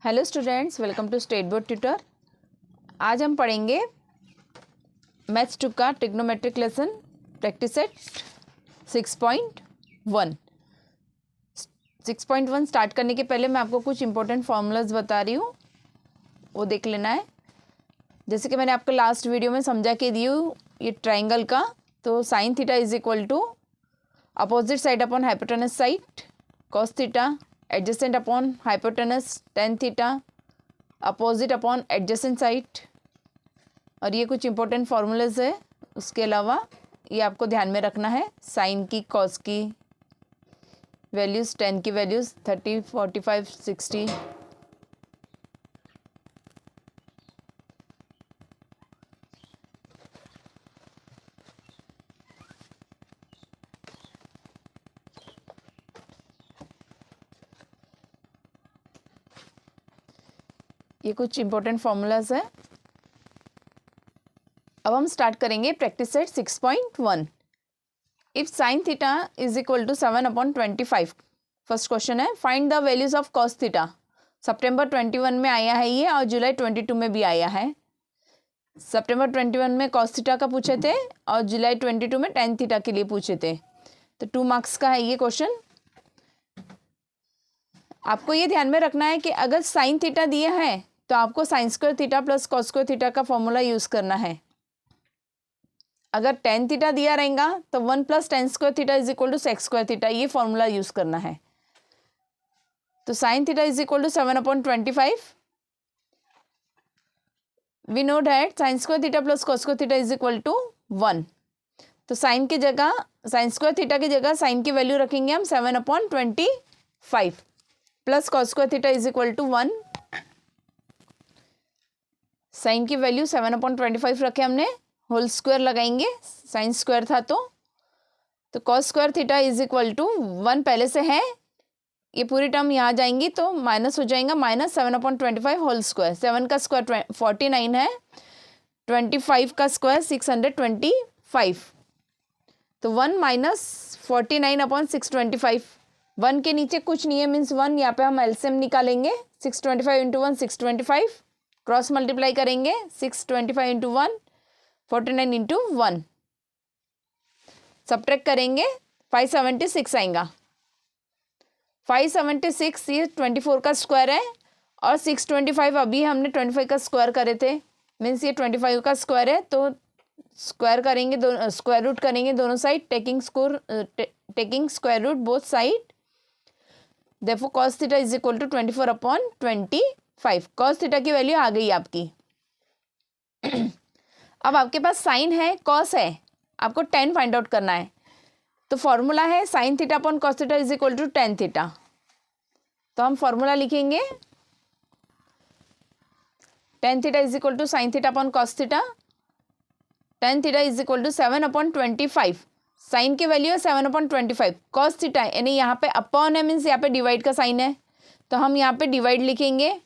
Hello students, welcome to state board tutor. आज हम पढ़ेंगे मैथ्स 2 का trigonometric lesson practice set 6.1। 6.1 start करने के पहले मैं आपको कुछ इंपॉर्टेंट फॉर्मूलाज बता रही हूँ, वो देख लेना है। जैसे कि मैंने आपको लास्ट वीडियो में समझा के दी हूँ ये ट्राइंगल का, तो sine theta is equal to opposite side upon hypotenuse side cos theta adjacent upon hypotenuse tan theta opposite upon adjacent side. और ये कुछ इंपॉर्टेंट फार्मूलाज है। उसके अलावा ये आपको ध्यान में रखना है, साइन की, कॉस की वैल्यूज़, टेन की वैल्यूज़ 30, 45, 60। ये कुछ इंपॉर्टेंट फार्मूलाज है। अब हम स्टार्ट करेंगे practice set 6.1। If sine theta is equal to 7/25, first question है find the values of cos theta. सितंबर 21 में आया है ये, और जुलाई 22 में भी आया है। सितंबर 21 में कॉस थीटा का पूछे थे और जुलाई 22 में टेन थीटा के लिए पूछे थे। तो 2 मार्क्स का है ये क्वेश्चन। आपको ये ध्यान में रखना है कि अगर साइन थीटा दिया है तो आपको sign square theta plus cos square theta का फॉर्मूला यूज करना है। अगर टेन थीटा दिया रहेगा तो 1 + tan square theta is equal to sec square theta, ये फॉर्मूला यूज करना है। तो sine theta is equal to 7/25। We know that sine square theta plus cos square theta is equal to 1। तो sign की जगह, साइन स्क्वायर थीटा की जगह sign की वैल्यू रखेंगे हम 7/25 plus cos square theta is equal to 1। Sine की value 7/25 रखे हमने, होल स्क्वायर लगाएंगे, साइन स्क्वायर था तो cos square theta is equal to 1 पहले से है, ये पूरी टर्म यहाँ जाएंगी तो माइनस हो जाएगा, माइनस 7/25 होल स्क्वायर। 7 का स्क्वायर 49 है, 25 का स्क्वायर 625। तो 1 - 49/625। 1 के नीचे कुछ नहीं है, मीन्स 1, यहाँ पे हम एलसीएम निकालेंगे। 625 × 1 625, क्रॉस मल्टीप्लाई करेंगे 625 × 1 49 × 1, सब्ट्रैक्ट करेंगे 576 आएगा। 576 ये 24 का स्क्वायर है, और 625 अभी हमने 25 का स्क्वायर करे थे, मीन्स ये 25 का स्क्वायर है। तो स्क्वायर करेंगे, दोनों स्क्वायर रूट करेंगे दोनों side, taking square root both side. Therefore cos theta is equal to 24/25। cos theta की वैल्यू आ गई आपकी। अब आपके पास साइन है, कॉस है, आपको टेन फाइंड आउट करना है। तो फॉर्मूला है sine theta upon cos theta is equal to tan theta. तो हम फॉर्मूला लिखेंगे, tan theta is equal to sine theta upon cos theta. Tan theta is equal to 7/25। Sine की value है 7/25, cos theta यानी यहाँ पे upon है, means यहाँ पे डिवाइड का साइन है, तो हम यहाँ पे डिवाइड लिखेंगे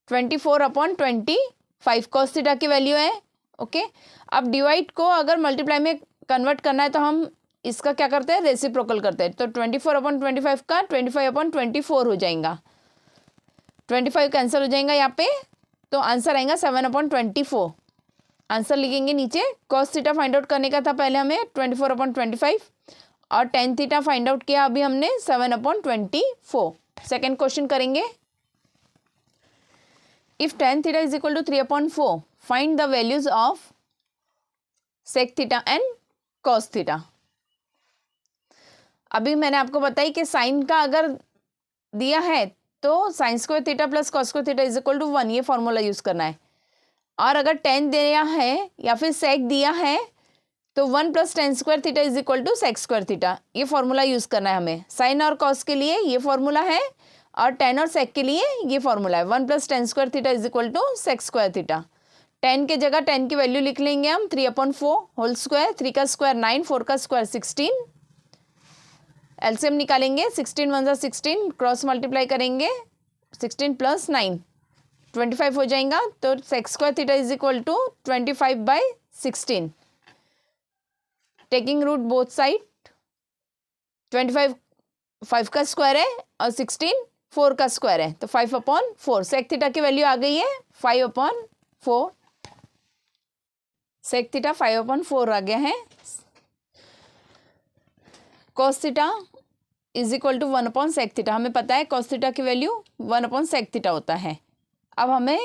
24/25, कॉस थीटा की वैल्यू है। ओके, अब डिवाइड को अगर मल्टीप्लाई में कन्वर्ट करना है तो हम इसका क्या करते हैं, रेसिप्रोकल करते हैं। तो 24/25 का 25/24 हो जाएगा, 25 कैंसिल हो जाएगा यहाँ पे, तो आंसर आएगा 7/24। आंसर लिखेंगे नीचे। कॉस थीटा फाइंड आउट करने का था पहले हमें 24/25, और टेन थीटा फाइंड आउट किया अभी हमने 7/24। सेकेंड क्वेश्चन करेंगे। If tan theta is equal to 3/4, find the values of sec theta and cos theta. अभी मैंने आपको बताई कि साइन का अगर दिया है तो sine square theta plus cos square theta is equal to 1, ये फॉर्मूला यूज करना है। और अगर टेन दिया है या फिर सेक दिया है तो 1 + tan square theta is equal to sec square theta, ये फॉर्मूला यूज करना है हमें। साइन और कॉस के लिए ये फॉर्मूला है, और टेन और सेक के लिए ये फॉर्मूला है। 1 + tan square theta is equal to sec square theta. Tan के जगह टेन की वैल्यू लिख लेंगे हम 3/4 होल स्क्वायर, 3 का स्क्वायर 9, 4 का स्क्वायर 16। एलसीएम निकालेंगे, 16 × 1 = 16, क्रॉस मल्टीप्लाई करेंगे 16 + 9 25 हो जाएगा। तो sec square theta is equal to 25/16, taking root both side. 25 5 का स्क्वायर है और 16 4 का स्क्वायर है तो 5/4। सेक थीटा की वैल्यू आ गई है 5/4। सेक थीटा 5/4 आ गया है। Cos theta is equal to 1/सेक थीटा। हमें पता है कॉस थीटा की वैल्यू 1/सेक थीटा होता है। अब हमें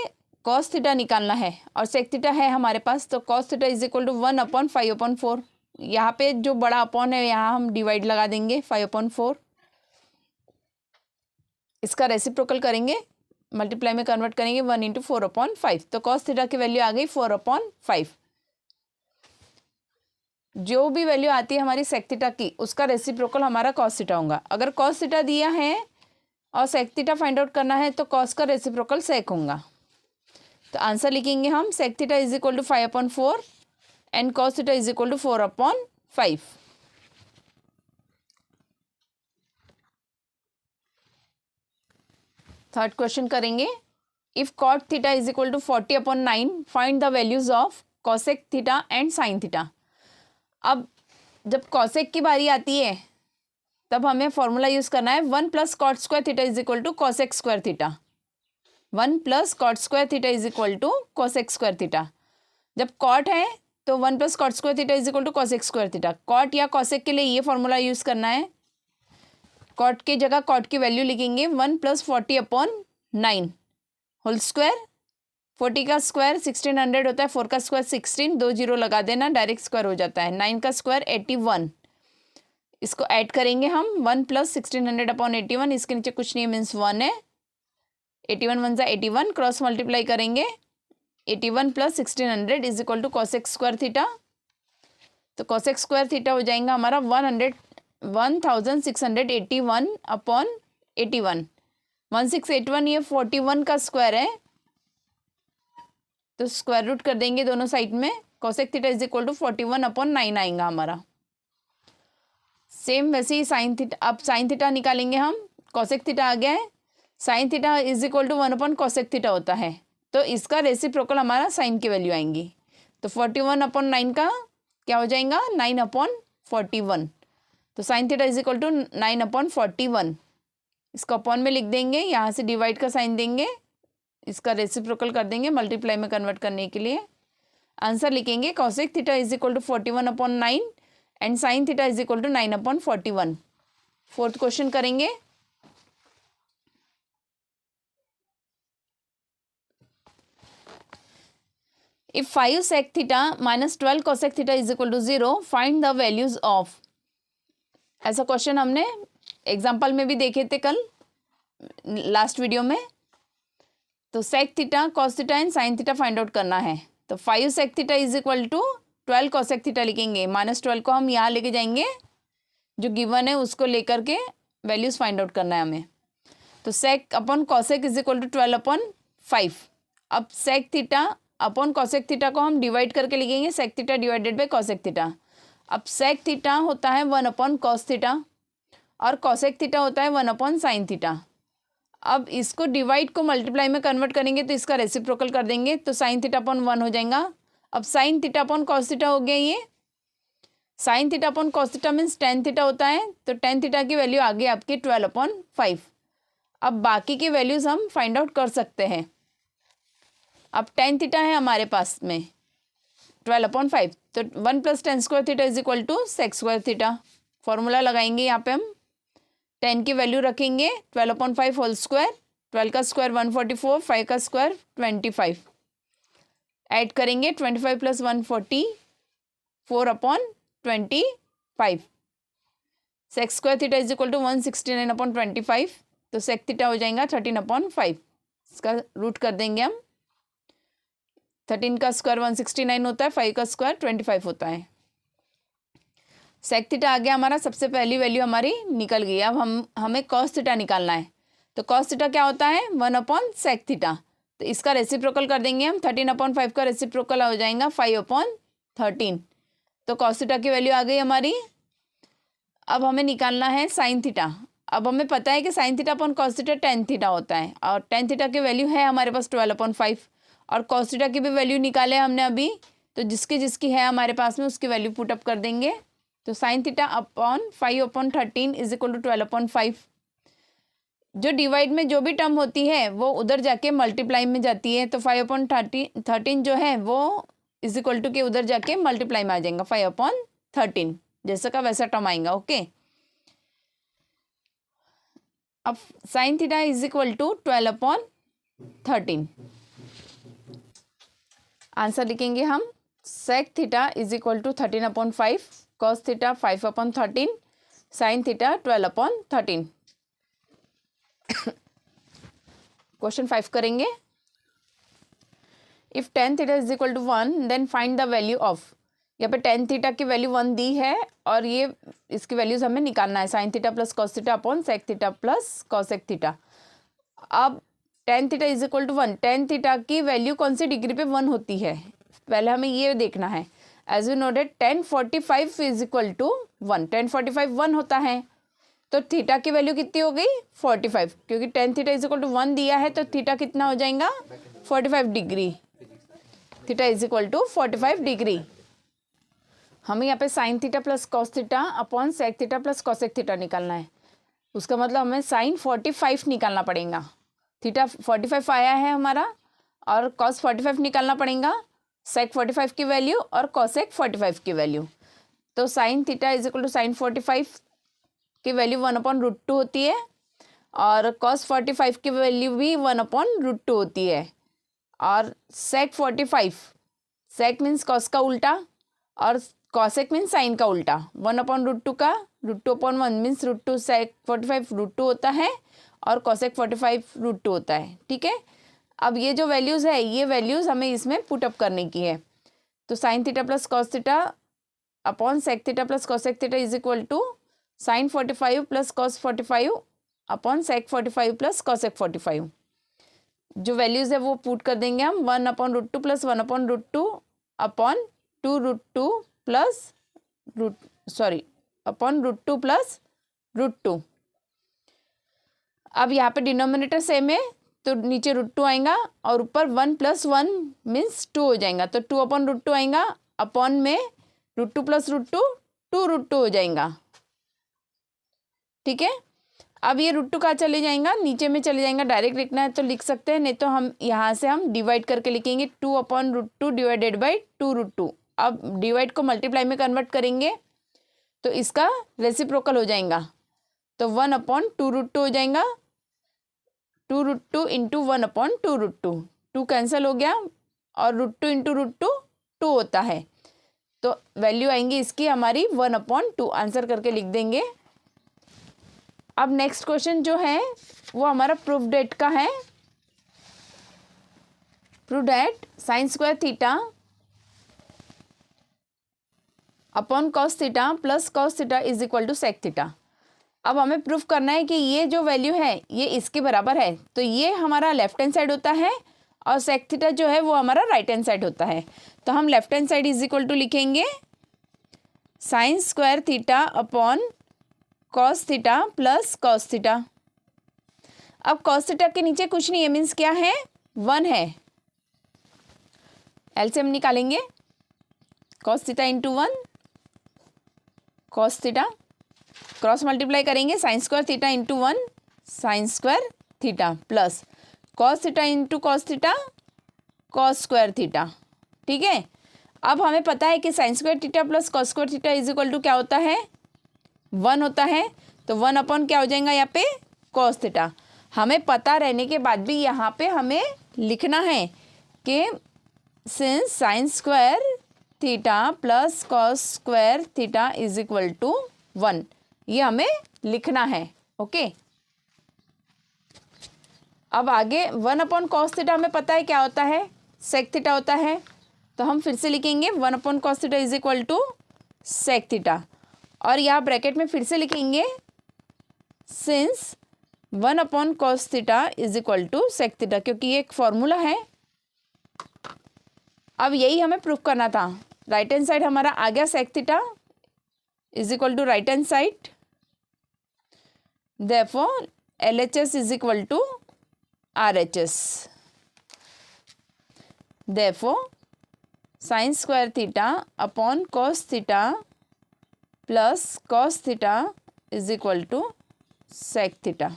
कॉस थीटा निकालना है और सेक थीटा है हमारे पास, तो cos theta is equal to 1/5/4। यहाँ पे जो बड़ा अपॉन है यहाँ हम डिवाइड लगा देंगे 5/4। इसका रेसिप्रोकल करेंगे, मल्टीप्लाई में कन्वर्ट करेंगे 1 × 4/5। तो कॉस थीटा की वैल्यू आ गई 4/5। जो भी वैल्यू आती है हमारी सेक थीटा की उसका रेसिप्रोकल हमारा कॉस थीटा होगा। अगर कॉस थीटा दिया है और सेक थीटा फाइंड आउट करना है तो कॉस का रेसिप्रोकल सेक होगा। तो आंसर लिखेंगे हम sec theta is equal to 5/4 and cos theta is equal to 4/5। Third question करेंगे। If cot theta is equal to 40/9 find the values of cosec theta and sine theta. अब जब cosec की बारी आती है तब हमें फॉर्मूला यूज करना है 1 + cot square theta is equal to cosec square theta. 1 + cot square theta is equal to cosec square theta. जब कॉट है तो 1 + cot square theta is equal to cosec square theta. Cot या cosec के लिए ये formula use करना है। Cot की जगह कॉट की वैल्यू लिखेंगे 1 + 40/9 होल स्क्वायर। 40 का स्क्वायर 1600 होता है, 4 का स्क्वायर 16, 2 0 लगा देना, डायरेक्ट स्क्वायर हो जाता है। 9 का स्क्वायर 81। इसको ऐड करेंगे हम 1 + 1600/81। इसके नीचे कुछ नहीं मीन्स 1 है। 81 1 × 81 क्रॉस मल्टीप्लाई करेंगे 81 + 1600 is equal to cosec square theta. तो कॉसेक स्क्वायर थीटा हो जाएगा हमारा 1681/81। 1681 ये 41 का स्क्वायर है तो स्क्वायर रूट कर देंगे दोनों साइड में। Cosec theta is equal to 41/9 आएगा हमारा। सेम वैसे ही साइन थीटा। अब साइन थीटा निकालेंगे हम। कॉसेक थीटा आ गया है, sine theta is equal to 1/कॉसेक थीटा होता है तो इसका रेसिप्रोकल हमारा साइन की वैल्यू आएंगी। तो 41/9 का क्या हो जाएगा 9/41। तो sine theta is equal to 9/41। इसको अपॉन में लिख देंगे, यहाँ से डिवाइड का साइन देंगे, इसका रेसिप्रोकल कर देंगे मल्टीप्लाई में कन्वर्ट करने के लिए। आंसर लिखेंगे cosec theta is equal to 41/9 and sine theta is equal to 9/41। Fourth question करेंगे। इफ 5 sec theta minus 12 cosec theta is equal to 0 find the values of. ऐसा क्वेश्चन हमने एग्जाम्पल में भी देखे थे कल लास्ट वीडियो में। तो sec theta cos theta and sine theta find out करना है। तो 5 sec theta is equal to 12 cosec theta लिखेंगे। -12 को हम यहाँ लेके जाएंगे, जो गिवन है उसको लेकर के वैल्यूज फाइंड आउट करना है हमें। तो sec upon cosec is equal to 12/5। अब sec theta upon cosec theta को हम डिवाइड करके लिखेंगे sec theta divided by cosec theta. अब सेक थीटा होता है 1/कॉस थीटा और कॉसेक थीटा होता है 1/साइन थीटा। अब इसको डिवाइड को मल्टीप्लाई में कन्वर्ट करेंगे तो इसका रेसिप्रोकल कर देंगे तो साइन थीटा अपॉन 1 हो जाएगा। अब sine theta upon cos theta हो गया। ये sign theta upon cos theta means ten theta होता है तो टेन थीटा की वैल्यु आ गई आपकी 12/5। अब बाकी की वैल्यूज हम फाइंड आउट कर सकते हैं। अब टेन थीटा है हमारे पास में 12/5 तो 1 + tan square theta is equal to sec square theta. Formula लगाएंगे यहाँ पे हम। 10 की वैल्यू रखेंगे 12/5 होल स्क्वायर, 12 का स्क्वायर 144, 5 का स्क्वायर 25। ऐड करेंगे 25 + 140 4/25। Sec square theta is equal to 169/25 तो सेक थीटा हो जाएगा 13/5। इसका रूट कर देंगे हम। 13 का स्क्वायर 169 होता है, 5 का स्क्वायर 25 होता है। सेक थीटा आ गया हमारा, सबसे पहली वैल्यू हमारी निकल गई। अब हमें कॉस थीटा निकालना है। तो कॉस थीटा क्या होता है 1/सेक थीटा। तो इसका रेसिप्रोकल कर देंगे हम। 13/5 का रेसिप्रोकल हो जाएगा 5/13। तो कॉस थीटा की वैल्यू आ गई हमारी। अब हमें निकालना है साइन थीटा। अब हमें पता है कि sign theta upon cos theta tan theta होता है और टेन थीटा की वैल्यू है हमारे पास 12/5 और कॉस थीटा की भी वैल्यू निकाले हमने अभी। तो जिसकी है हमारे पास में उसकी वैल्यू पुटअप कर देंगे। तो sine theta upon 5/13 is equal to 12/5। जो डिवाइड में जो भी टर्म होती है वो उधर जाके मल्टीप्लाई में जाती है, तो 5/13 जो है वो इज इक्वल टू के उधर जाके मल्टीप्लाई में आ जाएगा, 5/13 जैसा का वैसा टर्म आएगा। ओके, अब sine theta is equal to 12/13। Answer लिखेंगे हम, sec theta is equal to 13/5, cos theta 5/13, sine theta 12/13। Question 5 करेंगे। If tan theta is equal to 1 then find the value of, यहाँ पे tan थीटा की value 1 दी है और ये इसकी वैल्यूज हमें निकालना है, sine theta plus cos theta upon sec theta plus cosec theta. अब tan theta is equal to 1, tan theta की वैल्यू कौन सी डिग्री पे 1 होती है, पहले हमें ये देखना है। As you know that tan 45 is equal to 1, tan 45 1 होता है, तो थीटा की वैल्यू कितनी हो गई 45, क्योंकि tan theta is equal to 1 दिया है, तो थीटा कितना हो जाएगा 45 degree, theta is equal to 45 degree. हमें यहाँ पे sine theta plus cos theta upon sec theta plus cosec theta निकालना है, उसका मतलब हमें साइन 45 निकालना पड़ेगा। थीटा 45 आया है हमारा और कॉस 45 निकालना पड़ेगा, सेक 45 की वैल्यू और कॉसेक 45 की वैल्यू। तो sine theta is equal to sine 45 की वैल्यू 1/√2 होती है और कॉस 45 की वैल्यू भी 1/√2 होती है। और सेक 45, सेक मीन्स कॉस का उल्टा और कॉसेक मीन्स साइन का उल्टा, 1/√2 का √2/1 मीन्स √2, सेक 45 √2 होता है और कॉसेक 45 √2 होता है। ठीक है, अब ये जो वैल्यूज़ है ये वैल्यूज़ हमें इसमें पुटअप करने की है। तो sine theta plus cos theta upon sec theta plus cosec theta is equal to sine 45 plus cos 45 upon sec 45 plus cosec 45। जो वैल्यूज़ है वो पुट कर देंगे हम, 1/√2 plus 1/√2 upon 2√2 plus upon √2 plus √2। अब यहाँ पे डिनोमिनेटर सेम है तो नीचे √2 आएगा और ऊपर 1 + 1 मीन्स 2 हो जाएगा, तो 2/√2 आएगा, अपॉन में √2 प्लस √2 2√2 हो जाएगा। ठीक है, अब ये √2 कहाँ चले जाएगा, नीचे में चले जाएगा। डायरेक्ट लिखना है तो लिख सकते हैं, नहीं तो हम यहाँ से हम डिवाइड करके लिखेंगे 2/√2 डिवाइडेड बाई 2√2। अब डिवाइड को मल्टीप्लाई में कन्वर्ट करेंगे तो इसका रेसिप्रोकल हो जाएगा, तो 1/2√2 हो जाएगा, 2√2 इंटू 1/2√2, 2 कैंसिल हो गया और √2 इंटू √2 2 होता है, तो वैल्यू आएंगी इसकी हमारी 1/2। आंसर करके लिख देंगे। अब नेक्स्ट क्वेश्चन जो है वो हमारा प्रूफ डेट का है। Proof that sine square theta upon cos theta plus cos theta is equal to sec theta. अब हमें प्रूफ करना है कि ये जो वैल्यू है ये इसके बराबर है, तो ये हमारा लेफ्ट हैंड साइड होता है और सेक थीटा जो है वो हमारा राइट हैंड साइड होता है। तो हम left hand side is equal to लिखेंगे sine square theta upon cos theta plus cos theta. अब कॉस थीटा के नीचे कुछ नहीं है, मीन्स क्या है 1 है, एलसीएम निकालेंगे, cos theta into 1 cos theta, cross multiply करेंगे sine square theta into 1 sine square theta plus cos theta into cos theta cos square theta. ठीक है, अब हमें पता है कि sine square theta plus cos square theta is equal to क्या होता है 1 होता है, तो 1 अपॉन क्या हो जाएगा यहाँ पे कॉस थीटा। हमें पता रहने के बाद भी यहाँ पे हमें लिखना है कि since sine square theta plus cos square theta is equal to 1, ये हमें लिखना है। ओके, अब आगे 1/cos थीटा हमें पता है क्या होता है सेक थीटा होता है, तो हम फिर से लिखेंगे 1/cos theta is equal to sec theta और यहाँ ब्रैकेट में फिर से लिखेंगे since 1/cos theta is equal to sec theta, क्योंकि ये एक फॉर्मूला है। अब यही हमें प्रूफ करना था। राइट हैंड साइड हमारा आ गया sec theta is equal to right hand side, therefore LHS is equal to RHS, therefore sine square theta upon cos theta plus cos theta is equal to sec theta.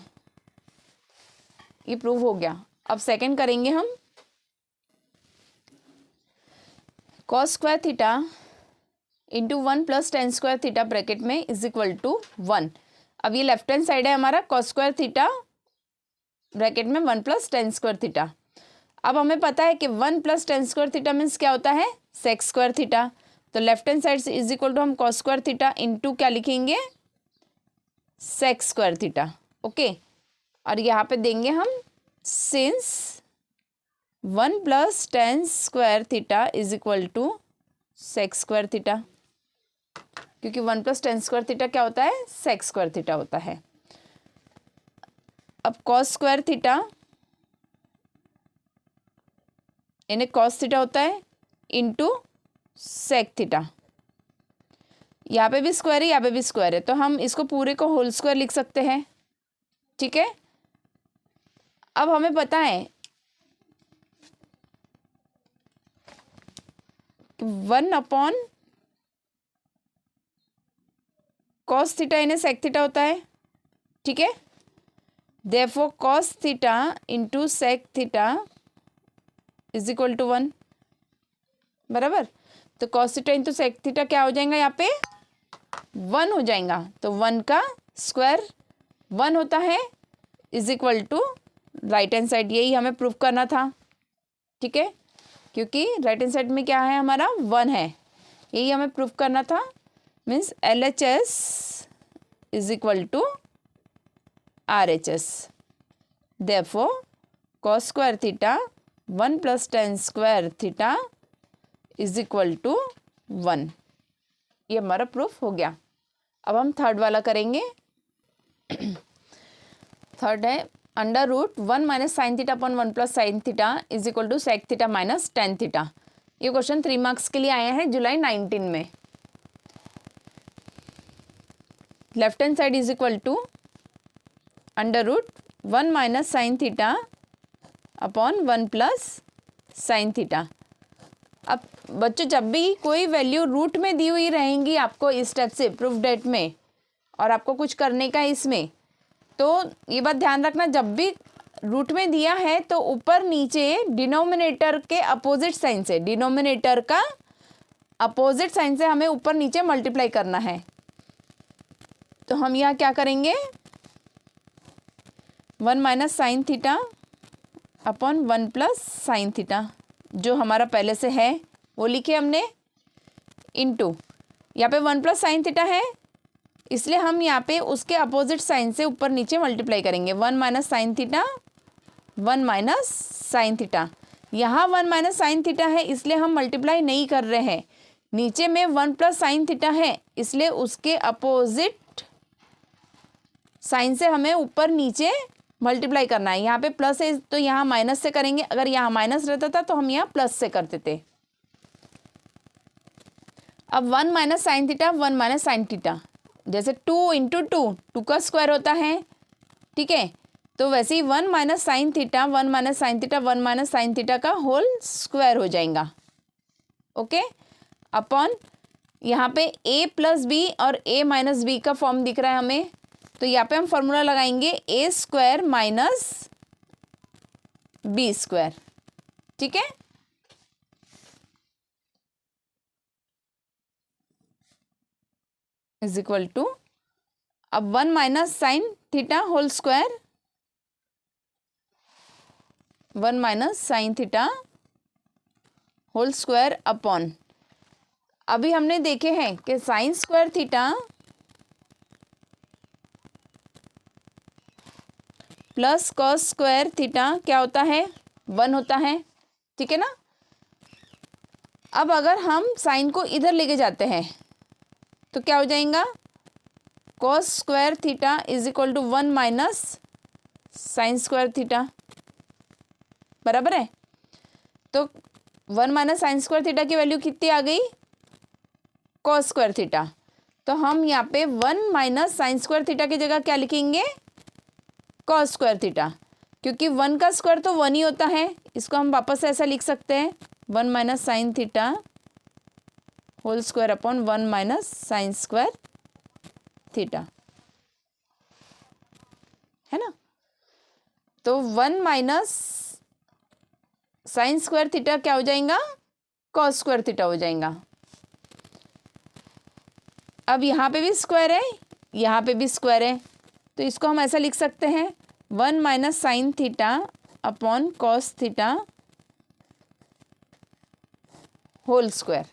ये prove हो गया। अब second करेंगे हम। Cos square theta into 1 plus tan square theta bracket में is equal to 1। अब ये left hand side है हमारा कॉस स्क्वायर थीटा ब्रैकेट में 1 प्लस टेन स्क्वायर थीटा। अब हमें पता है कि 1 plus tan square theta means क्या होता है, सेक स्क्वायर थीटा। तो लेफ्ट हैंड साइड से इज इक्वल टू हम कॉस स्क्वायर थीटा इंटू क्या लिखेंगे, सेक स्क्वायर थीटा। ओके, और यहाँ पे देंगे हम since 1 plus tan square theta is equal to sec square theta, क्योंकि 1 प्लस टेन स्क्वायर थीटा क्या होता है, सेक स्क्वायर थीटा होता है। अब कॉस स्क्वायर थीटा यानी कॉस थीटा होता है इंटू सेक थीटा। यहाँ पे भी स्क्वायर है, यहाँ पे भी स्क्वायर है, तो हम इसको पूरे को होल स्क्वायर लिख सकते हैं। ठीक है, अब हमें पता है 1 अपॉन कॉस थीटा यानी सेक थीटा होता है। ठीक है, therefore cos theta into sec theta is equal to 1, बराबर। तो cos theta into sec theta क्या हो जाएगा, यहाँ पे 1 हो जाएगा। तो 1 का स्क्वायर 1 होता है is equal to right hand side, यही हमें प्रूव करना था। ठीक है, क्योंकि राइट हैंड साइड में क्या है हमारा 1 है, यही हमें प्रूव करना था। Means LHS is equal to RHS। Therefore cos square theta 1 plus tan square theta is equal to 1। ये हमारा प्रूफ हो गया। अब हम थर्ड वाला करेंगे। थर्ड है under root 1 minus sine theta upon 1 plus sine theta is equal to sec theta minus tan theta. ये क्वेश्चन 3 मार्क्स के लिए आया है जुलाई 19 में। Left hand side is equal to under root 1 minus sine theta upon 1 plus sine theta. अब बच्चों जब भी कोई वैल्यू रूट में दी हुई रहेंगी आपको इस स्टेप से प्रूफ डेट में, और आपको कुछ करने का इसमें, तो ये बात ध्यान रखना, जब भी रूट में दिया है तो ऊपर नीचे डिनोमिनेटर के अपोजिट साइन से, डिनोमिनेटर का अपोजिट साइन से हमें ऊपर नीचे मल्टीप्लाई करना है। तो हम यहाँ क्या करेंगे, 1 minus sine theta upon 1 plus sine theta जो हमारा पहले से है वो लिखे हमने, इनटू यहाँ पे 1 प्लस साइन थीटा है इसलिए हम यहाँ पे उसके अपोजिट साइन से ऊपर नीचे मल्टीप्लाई करेंगे। 1 minus sine theta 1 minus sine theta, यहाँ 1 माइनस साइन थीटा है इसलिए हम मल्टीप्लाई नहीं कर रहे हैं। नीचे में 1 प्लस साइन थीटा है इसलिए उसके अपोजिट साइन से हमें ऊपर नीचे मल्टीप्लाई करना है। यहाँ पे प्लस है तो यहाँ माइनस से करेंगे, अगर यहाँ माइनस रहता था तो हम यहाँ प्लस से करते थे। अब 1 minus sine theta 1 minus sine theta, जैसे 2 इंटू 2 का स्क्वायर होता है। ठीक है, तो वैसे ही 1 minus sine theta 1 minus sine theta 1 minus sine theta का होल स्क्वायर हो जाएगा। ओके, अपॉन यहाँ पे a प्लस बी और a माइनस बी का फॉर्म दिख रहा है हमें, तो यहाँ पे हम फॉर्मूला लगाएंगे a square minus B square. ठीक है, इज इक्वल टू, अब 1 minus sine theta whole square 1 minus sine theta whole square upon, अभी हमने देखे हैं कि sine square theta plus cos square theta क्या होता है, 1 होता है। ठीक है ना, अब अगर हम साइन को इधर लेके जाते हैं तो क्या हो जाएगा, cos square theta is equal to 1 minus sine square theta, बराबर है। तो 1 माइनस साइन स्क्वायर थीटा की वैल्यू कितनी आ गई, कॉस स्क्वायर थीटा। तो हम यहाँ पे 1 माइनस साइन स्क्वायर थीटा की जगह क्या लिखेंगे, कॉस स्क्वायर थीटा, क्योंकि 1 का स्क्वायर तो 1 ही होता है। इसको हम वापस ऐसा लिख सकते हैं 1 minus sine theta whole square upon 1 minus sine square theta, है ना। तो 1 माइनस साइन स्क्वायर थीटा क्या हो जाएगा, कॉस स्क्वायर थीटा हो जाएगा। अब यहाँ पे भी स्क्वायर है, यहाँ पे भी स्क्वायर है, तो इसको हम ऐसा लिख सकते हैं 1 minus sine theta upon cos theta whole square.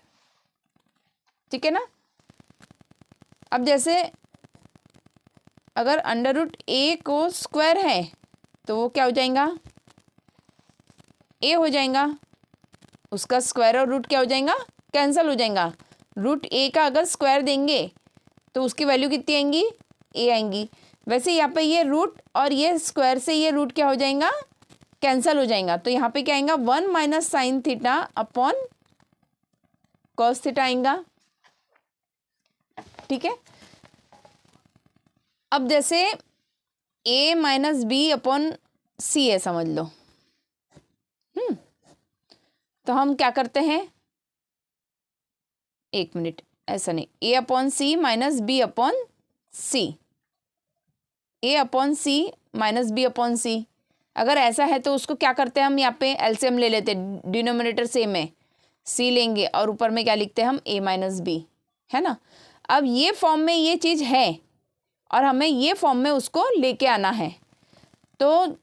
ठीक है ना। अब जैसे अगर अंडर रूट ए को स्क्वायर है तो वो क्या हो जाएगा, ए हो जाएगा, उसका स्क्वायर और रूट क्या हो जाएगा, कैंसिल हो जाएगा। रूट ए का अगर स्क्वायर देंगे तो उसकी वैल्यू कितनी आएंगी, ए आएंगी। वैसे यहाँ पे ये रूट और ये स्क्वायर से ये रूट क्या हो जाएगा, कैंसिल हो जाएगा। तो यहाँ पे क्या आएगा 1 minus sine theta upon cos theta आएगा। ठीक है। अब जैसे ए माइनस बी अपॉन सी है समझ लो। तो हम क्या करते हैं, एक मिनट, ऐसा नहीं, ए अपॉन सी माइनस बी अपॉन सी, ए अपॉन सी माइनस बी अपॉन सी। अगर ऐसा है तो उसको क्या करते हैं हम, यहाँ पे एलसीएम ले लेते, डिनोमिनेटर सेम है, सी लेंगे और ऊपर में क्या लिखते हैं हम, ए माइनस बी, है ना। अब ये फॉर्म में ये चीज़ है और हमें ये फॉर्म में उसको लेके आना है, तो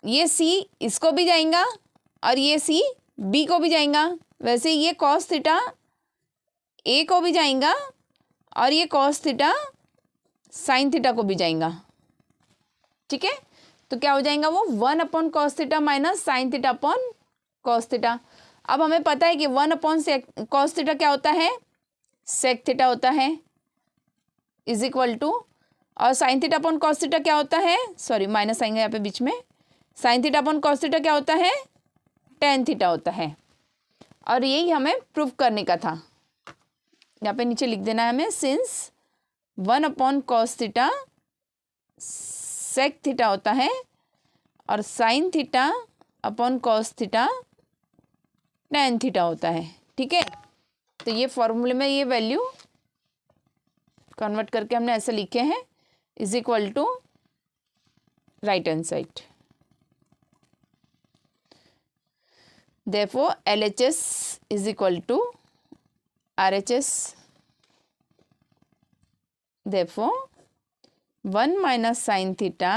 ये सी इसको भी जाएगा और ये सी बी को भी जाएगा। वैसे ये कॉस थीटा ए को भी जाएगा और ये कॉस थीटा साइन थीटा को भी जाएगा। ठीक है। तो क्या हो जाएगा वो 1 upon cos theta minus sine theta upon cos theta. अब हमें पता है कि 1 अपॉन कॉस थीटा क्या होता है, सेक थीटा होता है, इज इक्वल टू, और sine theta upon cos theta क्या होता है, सॉरी माइनस आएंगे यहाँ पे बीच में, sign theta upon cos theta क्या होता है, टेन थीटा होता है। और यही हमें प्रूव करने का था। यहाँ पे नीचे लिख देना है हमें, since 1 upon cos theta sec theta होता है और sine theta upon cos theta tan theta होता है। ठीक है। तो ये फॉर्मूले में ये वैल्यू कन्वर्ट करके हमने ऐसे लिखे हैं, is equal to right hand side. Therefore, LHS is equal to RHS. Therefore, 1 minus sin theta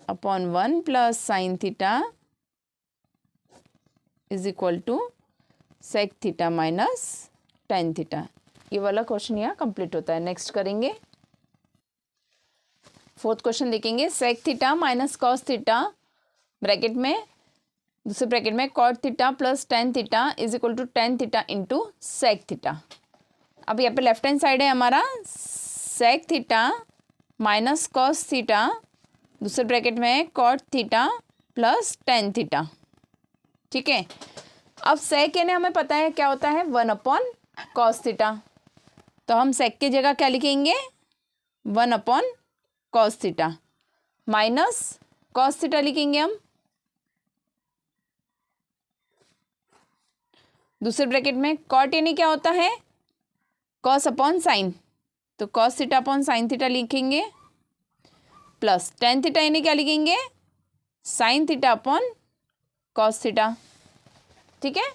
upon 1 plus sin theta is equal to sec theta minus tan theta. ये वाला क्वेश्चन यहाँ complete होता है। नेक्स्ट करेंगे, fourth question देखेंगे। sec theta minus cos theta bracket में, दूसरे bracket में cot theta plus tan theta is equal to tan theta into sec theta. अब यहाँ पे लेफ्ट हैंड साइड है हमारा sec theta minus cos theta, दूसरे ब्रैकेट में cot theta plus tan theta. ठीक है। अब सेक यानी हमें पता है क्या होता है, 1 अपॉन कॉस थीटा, तो हम सेक की जगह क्या लिखेंगे, 1 upon cos theta minus cos theta लिखेंगे हम, दूसरे ब्रैकेट में कॉट यानी क्या होता है, कॉस अपॉन साइन, तो cos theta upon sine theta लिखेंगे, प्लस टेन थीटा यानी क्या लिखेंगे, sine theta upon cos theta. ठीक है।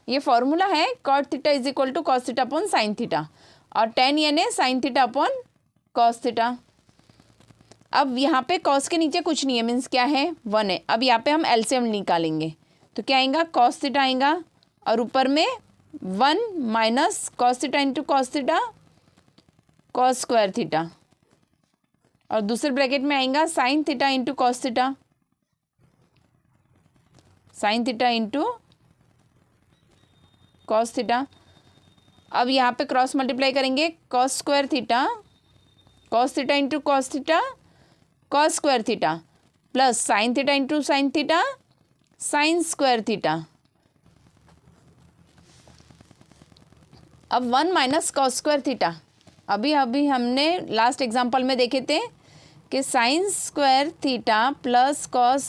ये फॉर्मूला है, cot theta is equal to cos theta upon sine theta, और टेन यानी sine theta upon cos theta. अब यहाँ पे कॉस के नीचे कुछ नहीं है, मीन्स क्या है, 1 है। अब यहाँ पे हम एलसीएम निकालेंगे तो क्या आएगा, कॉस थीटा आएगा और ऊपर में 1 minus cos theta into cos theta cos square theta, और दूसरे ब्रैकेट में आएगा sine theta into cos theta, sine theta into cos theta. अब यहाँ पे क्रॉस मल्टीप्लाई करेंगे, cos square theta cos theta into cos theta cos square theta plus sine theta into sine theta sine square theta. अब 1 minus cos square theta, अभी हमने last example में देखे थे कि sine square theta plus cos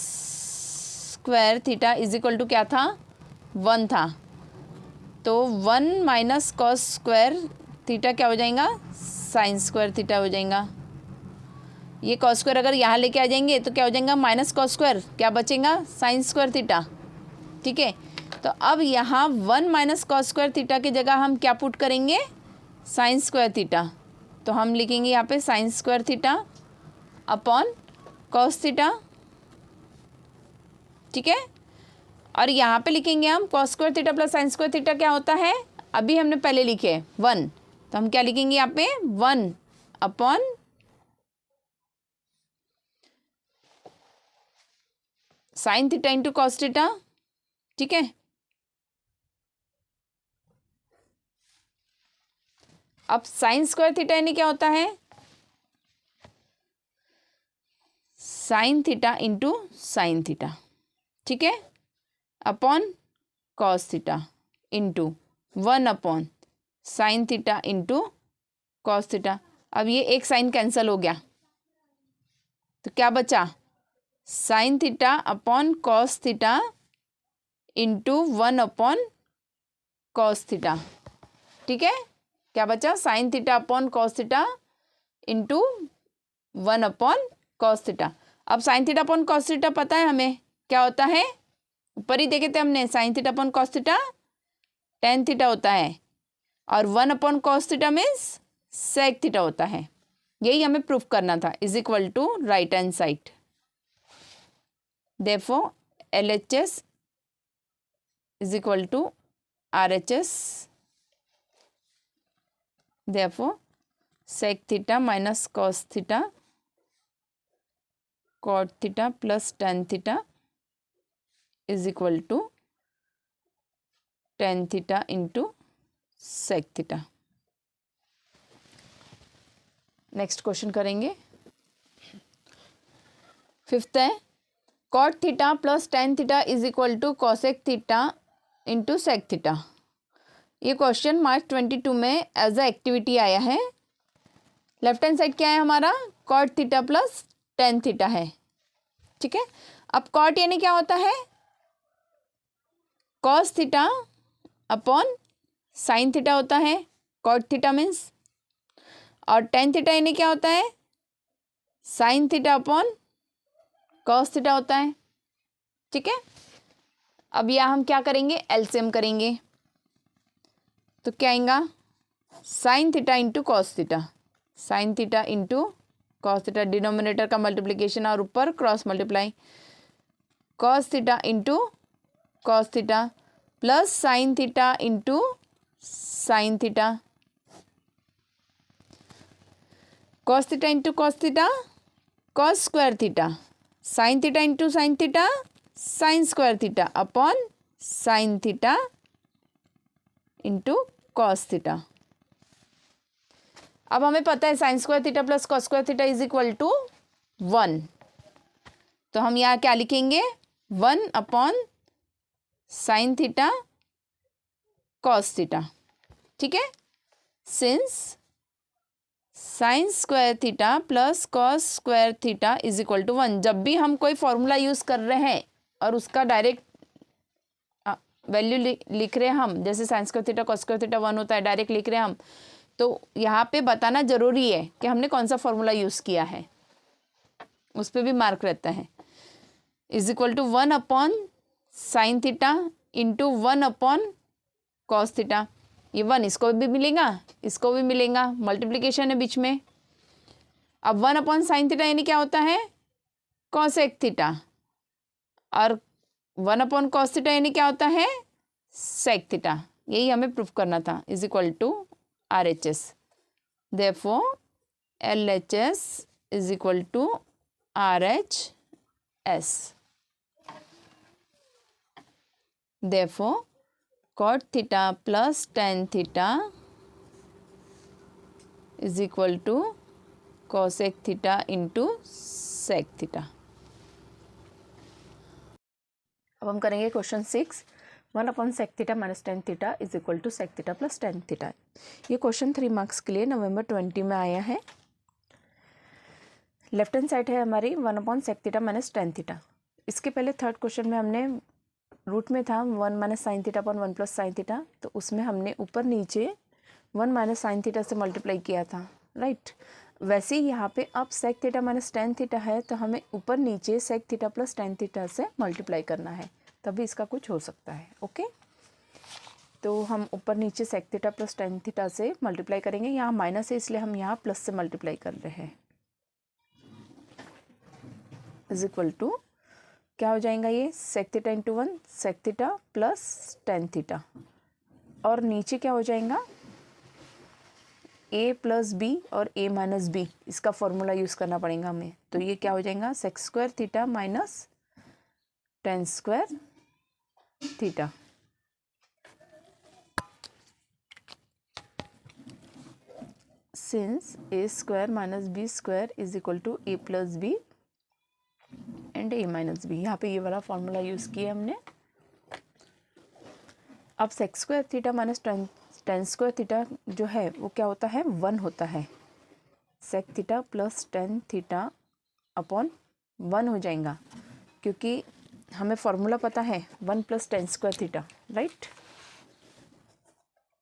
square theta is equal to क्या था, 1 था। तो 1 माइनस कॉस स्क्वायर थीटा क्या हो जाएगा, साइन स्क्वायर थीटा हो जाएगा। ये कॉस स्क्वायर अगर यहाँ लेके आ जाएंगे तो क्या हो जाएगा, माइनस कॉस स्क्वायर, क्या बचेगा, साइन स्क्वायर थीटा। ठीक है, तो अब यहाँ 1 माइनस कॉस स्क्वायर थीटा की जगह हम क्या पुट करेंगे, साइन स्क्वायर थीटा। तो हम लिखेंगे यहाँ पे sine square theta upon cos theta. ठीक है, और यहाँ पे लिखेंगे हम cos square theta plus sine square theta क्या होता है, अभी हमने पहले लिखे 1, तो हम क्या लिखेंगे यहाँ पे 1 upon sine theta into cos theta. ठीक है, अब साइन स्क्वायर थीटा यानी क्या होता है, sine theta into sine theta. ठीक है, upon cos theta into 1 upon sine theta into cos theta. अब ये एक साइन कैंसिल हो गया तो क्या बचा, sine theta upon cos theta into 1 upon cos theta. ठीक है, क्या बचा, sine theta upon cos theta into 1 upon cos theta. अब sine theta upon cos theta पता है हमें क्या होता है, ऊपर ही देखे थे हमने, sine theta upon cos theta tan theta होता है, और 1 upon cos theta means sec theta होता है। यही हमें प्रूफ करना था, is equal to right hand side. Therefore LHS is equal to RHS। Therefore, sec theta minus cos theta cot theta plus tan theta is equal to tan theta into sec theta। Next question करेंगे, 5th है cot theta plus tan theta is equal to cosec theta into sec theta। ये question मार्च 22 में as a activity आया है। Left hand side क्या है हमारा, cot theta plus tan theta है। ठीक है, अब कॉट यानी क्या होता है, cos theta upon sine theta होता है, कॉट थीटा मीन्स, और टेन थीटा यानी क्या होता है, sine theta upon cos theta होता है। ठीक है, अब यह हम क्या करेंगे, एलसीएम करेंगे, तो क्या आएगा, sine theta into cos theta, sine theta into cos theta, denominator का मल्टीप्लिकेशन और ऊपर cross multiply, cos theta into cos theta plus sine theta into sine theta, cos theta into cos theta cos square theta, sine theta into sine theta sine square theta upon sine theta into cos theta. अब हमें पता है sine square theta plus cos square theta is equal to 1, तो हम यहाँ क्या लिखेंगे, 1 upon sine theta cos theta. ठीक है, since sine square theta plus cos square theta is equal to 1, जब भी हम कोई फॉर्मूला यूज कर रहे हैं और उसका डायरेक्ट वैल्यू लिख रहे हैं हम, जैसे sine square theta cos square theta 1 होता है, डायरेक्ट लिख रहे हैं हम, तो यहाँ पे बताना जरूरी है कि हमने कौन सा फॉर्मूला यूज़ किया है, उस पर भी मार्क रहता है। Is equal to 1 upon sine theta into 1 upon cos theta, ये 1 इसको भी मिलेगा, इसको भी मिलेगा, मल्टीप्लिकेशन है बीच में। अब 1 अपॉन साइन थीटा यानी क्या होता है, कॉसेक थीटा, और 1 अपॉन कॉस थीटा यानी क्या होता है, सेक थीटा। यही हमें प्रूफ करना था, is equal to RHS। Therefore LHS is equal to RHS। Therefore cot theta plus tan theta is equal to cosec theta into sec theta. अब हम करेंगे question 6, 1 upon sec theta minus tan theta is equal to sec theta plus tan theta. ये question 3 marks के लिए नवंबर 20 में आया है। Left hand side है हमारी 1 upon sec theta minus tan theta. इसके पहले थर्ड क्वेश्चन में हमने रूट में था 1 minus sine theta upon 1 plus sine theta, तो उसमें हमने ऊपर नीचे 1 माइनस साइन थीटा से मल्टीप्लाई किया था, राइट। वैसे ही यहाँ पे अब sec theta minus tan theta है तो हमें ऊपर नीचे sec theta plus tan theta से मल्टीप्लाई करना है, तभी इसका कुछ हो सकता है। ओके, तो हम ऊपर नीचे sec theta plus tan theta से मल्टीप्लाई करेंगे। यहाँ माइनस है इसलिए हम यहाँ प्लस से मल्टीप्लाई कर रहे हैं। इज इक्वल टू क्या हो जाएगा ये, sec theta into one sec theta plus tan theta, और नीचे क्या हो जाएगा a प्लस बी और a माइनस बी, इसका फॉर्मूला यूज़ करना पड़ेगा हमें। तो ये क्या हो जाएगा, sec square theta minus tan square theta. Since a square minus B square is equal to a plus b and a minus b, यहाँ पे ये वाला फॉर्मूला यूज़ किया हमने। अब sec square theta minus tan square theta जो है वो क्या होता है, वन होता है। Sec theta plus tan theta upon one हो जाएगा, क्योंकि हमें फॉर्मूला पता है one plus tan square theta, right.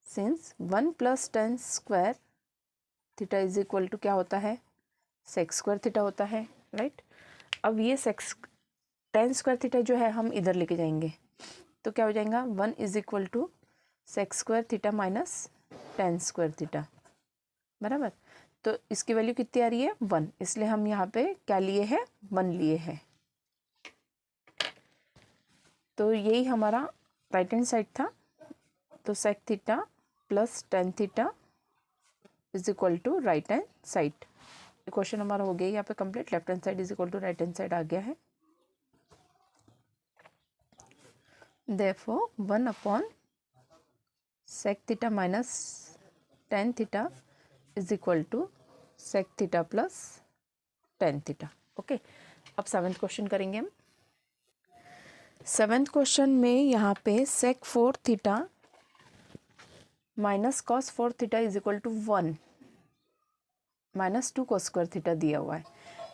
Since one plus tan square theta is equal to क्या होता है, सेक स्क्वायर थीटा होता है, राइट। अब ये टेन स्क्वायर थीटा जो है हम इधर लेके जाएंगे, तो क्या हो जाएगा, one is equal to sec square theta minus tan square theta, बराबर। तो इसकी वैल्यू कितनी आ रही है, वन, इसलिए हम यहाँ पे क्या लिए हैं, वन लिए हैं। तो यही हमारा राइट हैंड साइड था। तो sec theta plus tan theta is equal to right hand side. Question हमारा हो गया यहाँ पे complete. Left hand side is equal to right hand side आ गया है। Therefore, 1 upon sec theta minus tan theta is equal to sec theta plus tan theta. Okay, अब seventh question करेंगे हम। सेवेंथ क्वेश्चन में यहाँ पे sec 4 theta minus cos 4 theta is equal to 1 minus 2 cos square theta दिया हुआ है।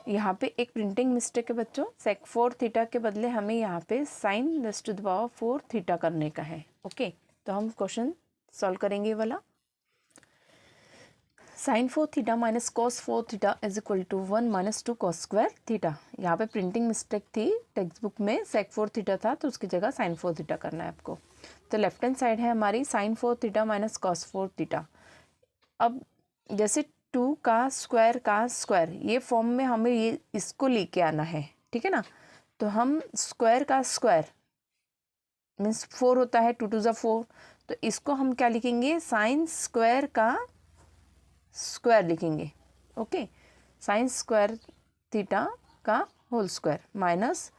यहाँ पे एक प्रिंटिंग मिस्टेक है बच्चों, सेक 4 थीटा के बदले हमें यहाँ पे sine raise to the power 4 theta करने का है। ओके, तो हम क्वेश्चन सॉल्व करेंगे ये वाला। Sine 4 theta minus cos 4 theta is equal to 1 minus 2 cos square theta. यहाँ पे प्रिंटिंग मिस्टेक थी, टेक्स्ट बुक में सेक 4 थीटा था तो उसकी जगह साइन 4 थीटा करना है आपको। तो लेफ्ट हैंड साइड है हमारी sine 4 theta minus cos 4 theta. अब जैसे 2 का स्क्वायर ये फॉर्म में हमें ये इसको लेके आना है, ठीक है ना। तो हम स्क्वायर का स्क्वायर मीन्स 4 होता है, 2 टू ज़ा 4, तो इसको हम क्या लिखेंगे, साइन स्क्वायर का स्क्वायर लिखेंगे। ओके, साइन स्क्वायर थीटा का whole square minus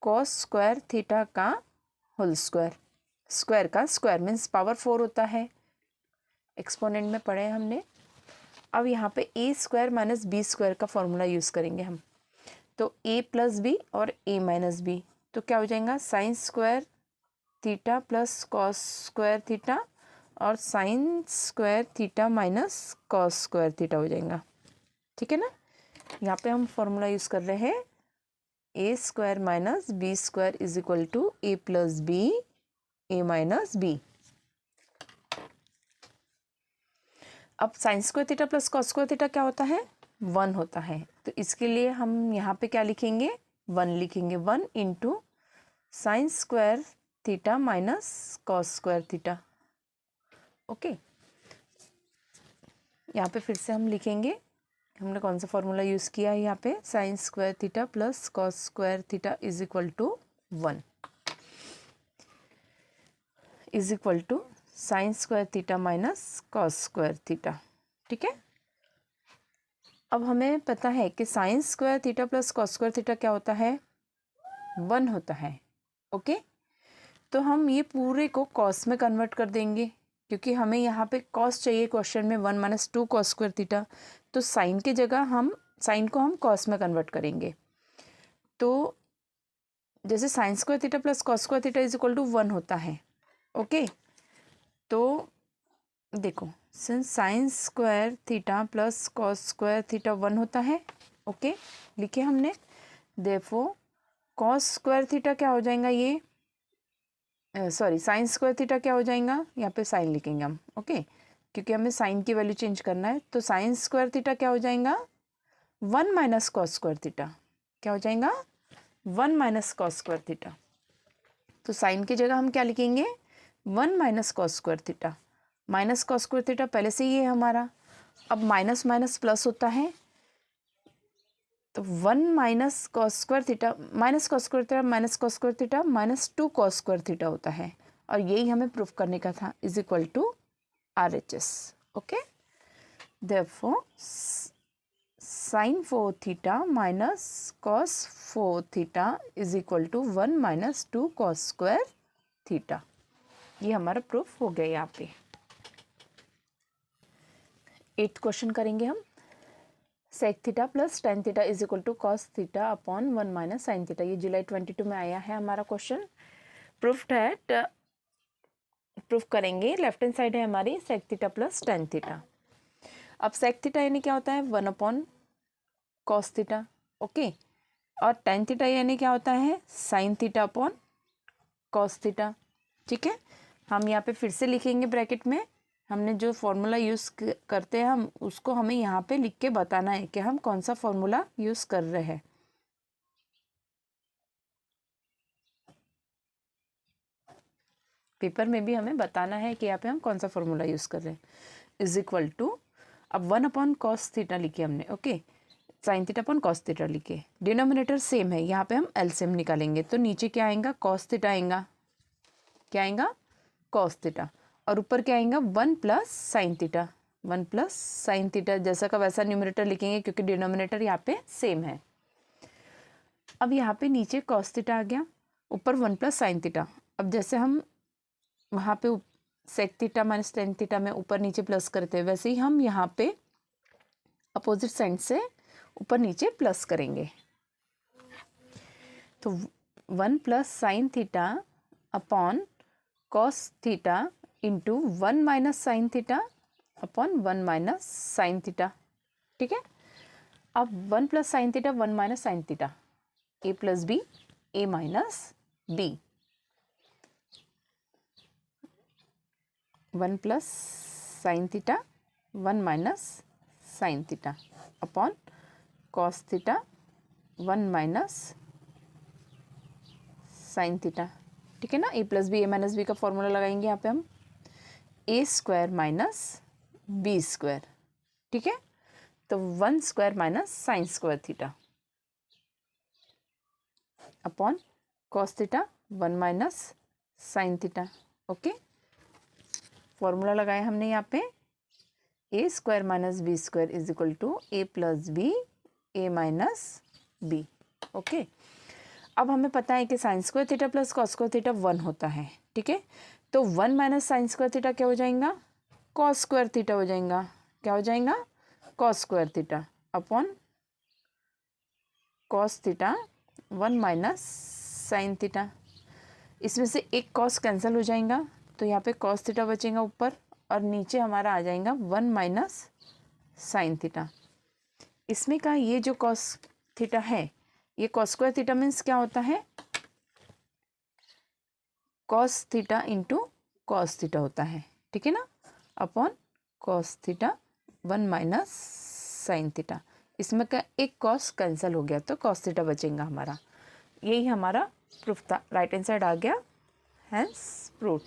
cos square theta का होल स्क्वायर। स्क्वायर का स्क्वायर मीन्स पावर 4 होता है, एक्सपोनेंट में पढ़े हमने। अब यहाँ पे a square minus B square का फॉर्मूला यूज़ करेंगे हम। तो ए प्लस बी और ए माइनस बी, तो क्या हो जाएगा, sine square theta plus cos square theta और sine square theta minus cos square theta हो जाएगा, ठीक है ना। यहाँ पे हम फॉर्मूला यूज़ कर रहे हैं a square minus B square is equal to a plus b a minus b. अब sine square theta plus cos square theta क्या होता है, 1 होता है। तो इसके लिए हम यहाँ पे क्या लिखेंगे, 1 लिखेंगे, 1 into sine square theta minus cos square theta. Okay, यहाँ पे फिर से हम लिखेंगे, हमने कौन सा फॉर्मूला यूज़ किया है यहाँ पे, sine square theta plus cos square theta is equal to 1 is equal to sine square theta minus cos square theta, ठीक है। अब हमें पता है कि sine square theta plus cos square theta क्या होता है, 1 होता है। ओके, तो हम ये पूरे को कॉस में कन्वर्ट कर देंगे, क्योंकि हमें यहाँ पे कॉस चाहिए क्वेश्चन में, 1 माइनस 2 कॉस स्क्वायर थीटा। तो साइन की जगह हम साइन को हम कॉस में कन्वर्ट करेंगे। तो जैसे sine square theta plus cos square theta is equal to 1 होता है। ओके, तो देखो, since sine square theta plus cos square theta 1 होता है, ओके, लिखे हमने। देयरफॉर कॉस स्क्वायर थीटा क्या हो जाएगा, ये सॉरी साइन स्क्वायर थीटा क्या हो जाएगा, यहाँ पे साइन लिखेंगे हम। ओके, क्योंकि हमें साइन की वैल्यू चेंज करना है। तो साइन स्क्वायर थीटा क्या हो जाएगा, 1 माइनस कॉस स्क्वायर थीटा। क्या हो जाएगा, 1 माइनस कॉस स्क्वायर थीटा। तो साइन की जगह हम क्या लिखेंगे, 1 minus cos square theta. Minus cos square theta पहले से ही है हमारा, अब माइनस माइनस प्लस होता है, तो 1 minus cos square theta minus cos square theta minus cos square theta minus 2 cos square theta होता है। और यही हमें प्रूफ करने का था, is equal to RHS। Okay, therefore sine 4 theta minus cos 4 theta is equal to 1 minus 2 cos square theta. ये हमारा प्रूफ हो गया। यहाँ पे 8th क्वेश्चन करेंगे हम। Sec theta plus tan theta is equal to cos theta upon 1 minus sine theta. ये जुलाई 22 में आया है हमारा क्वेश्चन। प्रूफ है, प्रूफ करेंगे। लेफ्ट हैंड साइड है हमारी sec theta plus tan theta. अब सेक थीटा यानी क्या होता है, 1 अपॉन कॉस थीटा। ओके, और टेन थीटा यानी क्या होता है, sine theta upon cos theta. ठीक है, हम यहाँ पे फिर से लिखेंगे ब्रैकेट में। हमने जो फॉर्मूला यूज़ करते हैं हम उसको हमें यहाँ पे लिख के बताना है कि हम कौन सा फॉर्मूला यूज़ कर रहे हैं। पेपर में भी हमें बताना है कि यहाँ पे हम कौन सा फॉर्मूला यूज़ कर रहे हैं। इज इक्वल टू, अब 1 अपॉन कॉस थीटा लिखे हमने। Okay, sign theta upon cos theta लिखे। डिनोमिनेटर सेम है, यहाँ पे हम एलसीएम निकालेंगे। तो नीचे क्या आएगा, कॉस थीटा आएगा। क्या आएगा, कॉस थीटा। और ऊपर क्या आएगा, 1 plus sine theta. 1 plus sine theta, जैसा का वैसा न्यूमरेटर लिखेंगे क्योंकि डिनोमिनेटर यहाँ पे सेम है। अब यहाँ पे नीचे कॉस थीटा आ गया, ऊपर 1 प्लस साइन थीटा। अब जैसे हम वहाँ पे sec theta minus tan theta में ऊपर नीचे प्लस करते हैं, वैसे ही हम यहाँ पे अपोजिट साइड से ऊपर नीचे प्लस करेंगे। तो 1 plus sine theta upon cos theta into 1 minus sine theta upon 1 minus sine theta. ठीक है, अब 1 plus sine theta 1 minus sine theta, a plus b, a minus b. 1 plus sine theta 1 minus sine theta upon cos theta 1 minus sine theta. ठीक है ना, a plus b, a minus b का formula लगाएंगे यहाँ पे हम, a square minus B square. ठीक है, तो 1 square minus sine square theta upon cos theta 1 minus sine theta. Okay, formula लगाया हमने यहाँ पे, a square minus B square is equal to a plus b, a minus b. Okay, अब हमें पता है कि sine square theta plus cos square theta 1 होता है। ठीक है, तो 1 माइनस साइन स्क्वायर थीटा क्या हो जाएगा, कॉस स्क्वायर थीटा हो जाएगा। क्या हो जाएगा, cos square theta upon cos theta 1 minus sine theta. इसमें से एक कॉस कैंसिल हो जाएगा, तो यहाँ पे कॉस थीटा बचेगा ऊपर, और नीचे हमारा आ जाएगा 1 माइनस साइन थीटा। इसमें का ये जो कॉस थीटा है, ये कॉस स्क्वायर थीटा मीन्स क्या होता है, cos theta into cos theta होता है। ठीक है ना, upon cos theta 1 minus sine theta. इसमें का एक कॉस कैंसिल हो गया तो कॉस थीटा बचेगा हमारा। यही हमारा प्रूफ था, राइट हैंड साइड आ गया, हैंस प्रूफ।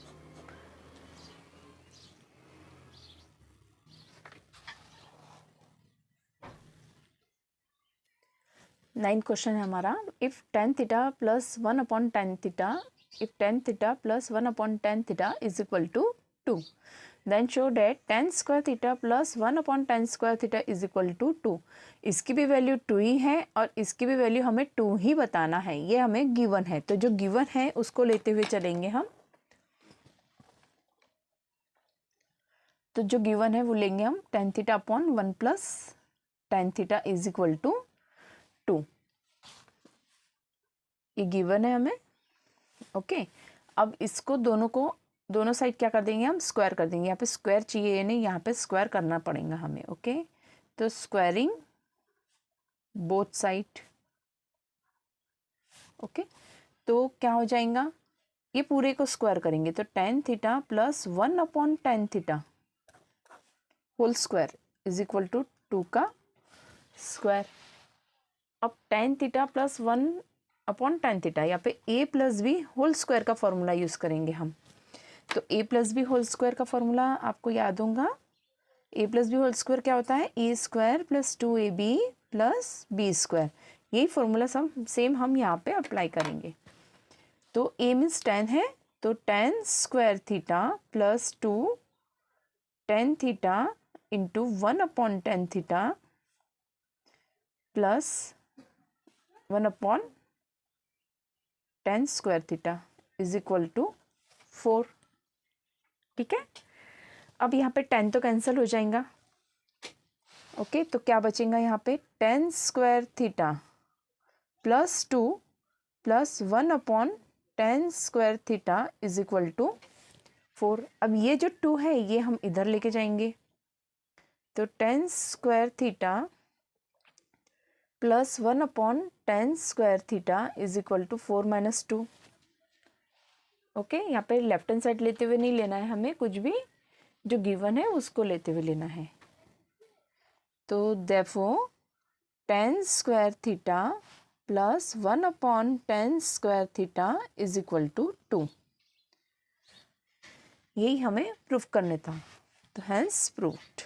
नाइन्थ क्वेश्चन है हमारा, if tan theta plus 1 upon tan theta, if tan theta plus 1 upon tan theta is equal to 2, then show that tan square theta plus 1 upon tan square theta is equal to 2। इसकी भी value 2 ही है और इसकी भी value हमें 2 ही बताना है, ये हमें गिवन है। तो जो गिवन है उसको लेते हुए चलेंगे हम। तो जो गिवन है वो लेंगे हम, tan theta upon 1 plus tan theta is equal to 2, ये गिवन है हमें। ओके, अब इसको दोनों साइड क्या कर देंगे हम, स्क्वायर कर देंगे। यहाँ पे स्क्वायर चाहिए यानी यहाँ पे स्क्वायर करना पड़ेगा हमें। ओके, तो स्क्वायरिंग बोथ साइड। ओके, तो क्या हो जाएगा, ये पूरे को स्क्वायर करेंगे तो tan theta plus 1 upon tan theta whole square is equal to 2 का स्क्वायर। अब tan theta plus 1 upon tan theta, यहाँ पे a plus b whole square का फॉर्मूला यूज़ करेंगे हम। तो a plus b whole square का फॉर्मूला आपको याद होगा। a plus b whole square क्या होता है? a square plus 2ab plus b square. यही फॉर्मूला सेम हम यहाँ पे अप्लाई करेंगे। तो a मीन्स tan है, तो tan square theta plus 2 tan theta into 1 upon tan theta plus 1 upon tan square theta is equal to 4। ठीक है, अब यहाँ पे tan तो कैंसिल हो जाएगा। ओके, तो क्या बचेगा यहाँ पे? tan square theta plus 2 plus 1 upon tan square theta is equal to 4। अब ये जो 2 है ये हम इधर लेके जाएंगे, तो tan square theta plus 1 upon tan square theta is equal to 4 minus 2। ओके, यहाँ पे लेफ्ट हैंड साइड लेते हुए नहीं लेना है हमें, कुछ भी जो गिवन है उसको लेते हुए लेना है। तो therefore tan square theta plus 1 upon tan square theta is equal to 2। यही हमें प्रूफ करने था, तो हेंस प्रूव्ड।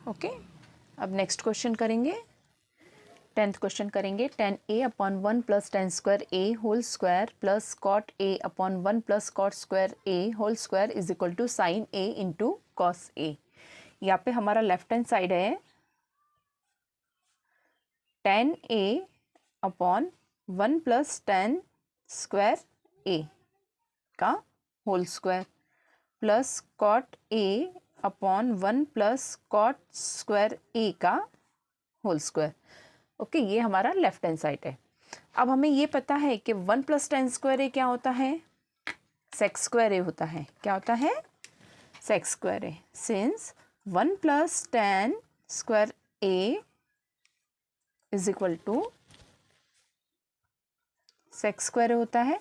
ओके, अब नेक्स्ट क्वेश्चन करेंगे। 10th क्वेश्चन करेंगे। tan a upon 1 plus tan square a whole square plus cot a upon 1 plus cot square a whole square is equal to sine a into cos a। यहाँ पे हमारा left hand side है tan a upon 1 plus tan square a का whole square plus cot a upon 1 plus cot square a का whole square. Okay, ये हमारा left hand side है। अब हमें ये पता है कि 1 प्लस tan स्क्वायर ए क्या होता है? सेक स्क्वायर ए होता है। क्या होता है? Sec square a. Since 1 plus tan square a is equal to sec square a होता है।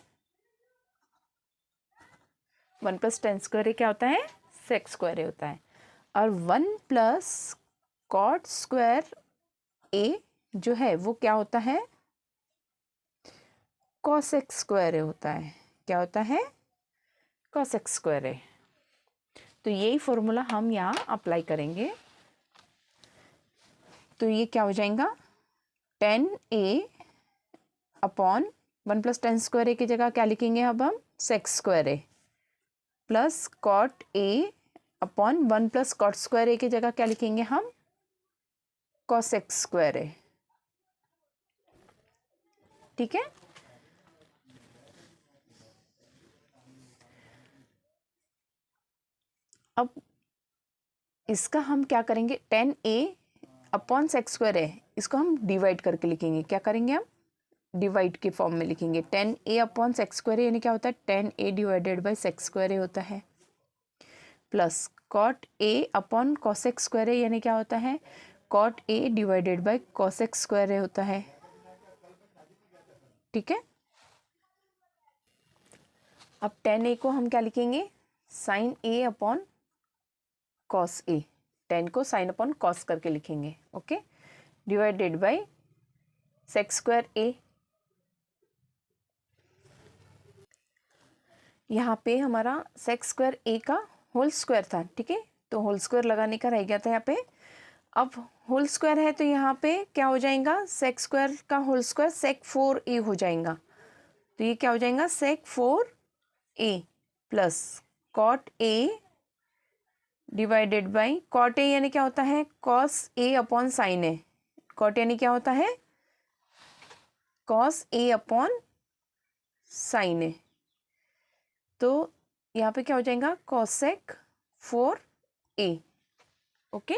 1 प्लस tan स्क्वायर ए क्या होता है? सेक स्क्वायर ए होता है। और 1 प्लस कॉट स्क्वायर ए जो है वो क्या होता है? कॉसेक स्क्वायर ए होता है। क्या होता है? कॉसेक स्क्वायर ए। तो यही फॉर्मूला हम यहाँ अप्लाई करेंगे। तो ये क्या हो जाएगा? tan a upon 1 plus tan square a की जगह क्या लिखेंगे अब हम? Sec square a plus cot a upon 1 plus cot square a की जगह क्या लिखेंगे हम? Cosec square a. ठीक है, अब इसका हम क्या करेंगे? tan a upon sec square a, इसको हम डिवाइड करके लिखेंगे। क्या करेंगे हम? डिवाइड के फॉर्म में लिखेंगे। tan a upon sec square a यानी क्या होता है? tan a divided by sec square a होता है। Plus cot a upon cosec square a यानी क्या होता है? cot a divided by cosec square a होता है। ठीक है, अब tan a को हम क्या लिखेंगे? Sine a upon cos a। tan को साइन अपॉन कॉस करके लिखेंगे। Okay, divided by sec square a। यहाँ पे हमारा सेक स्क्वायर a का होल स्क्वायर था। ठीक है, तो होल स्क्वायर लगाने का रह गया था यहाँ पे। अब होल स्क्वायर है तो यहाँ पे क्या हो जाएगा? सेक स्क्वायर का होल स्क्वायर सेक 4a हो जाएगा। तो ये क्या हो जाएगा? Sec 4a plus cot a divided by cot A यानी क्या होता है? Cos A upon sine A. Cot यानी क्या होता है? Cos A upon sine A. तो यहाँ पे क्या हो जाएगा? Cosec 4a। ओके,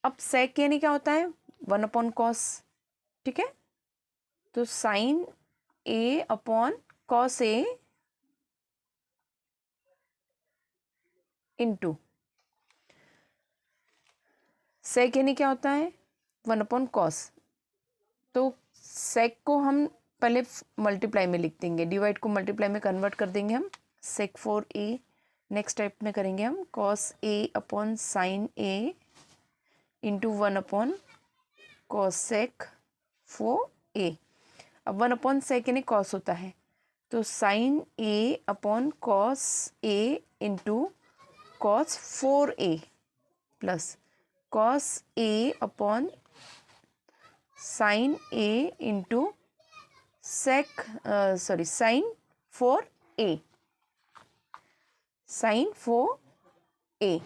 अब सेक यानी क्या होता है? 1 अपॉन कॉस। ठीक है, तो sine a upon cos A into sec यानी क्या होता है? 1 अपॉन कॉस। तो सेक को हम पहले मल्टीप्लाई में लिख देंगे, डिवाइड को मल्टीप्लाई में कन्वर्ट कर देंगे हम। सेक 4a नेक्स्ट टाइप में करेंगे हम cos A upon sine a into 1 upon cosec 4a। अब 1 अपॉन सेक यानी कॉस होता है, तो sine a upon cos A into cos 4a plus cos A upon sine a into sine 4a, sine 4a,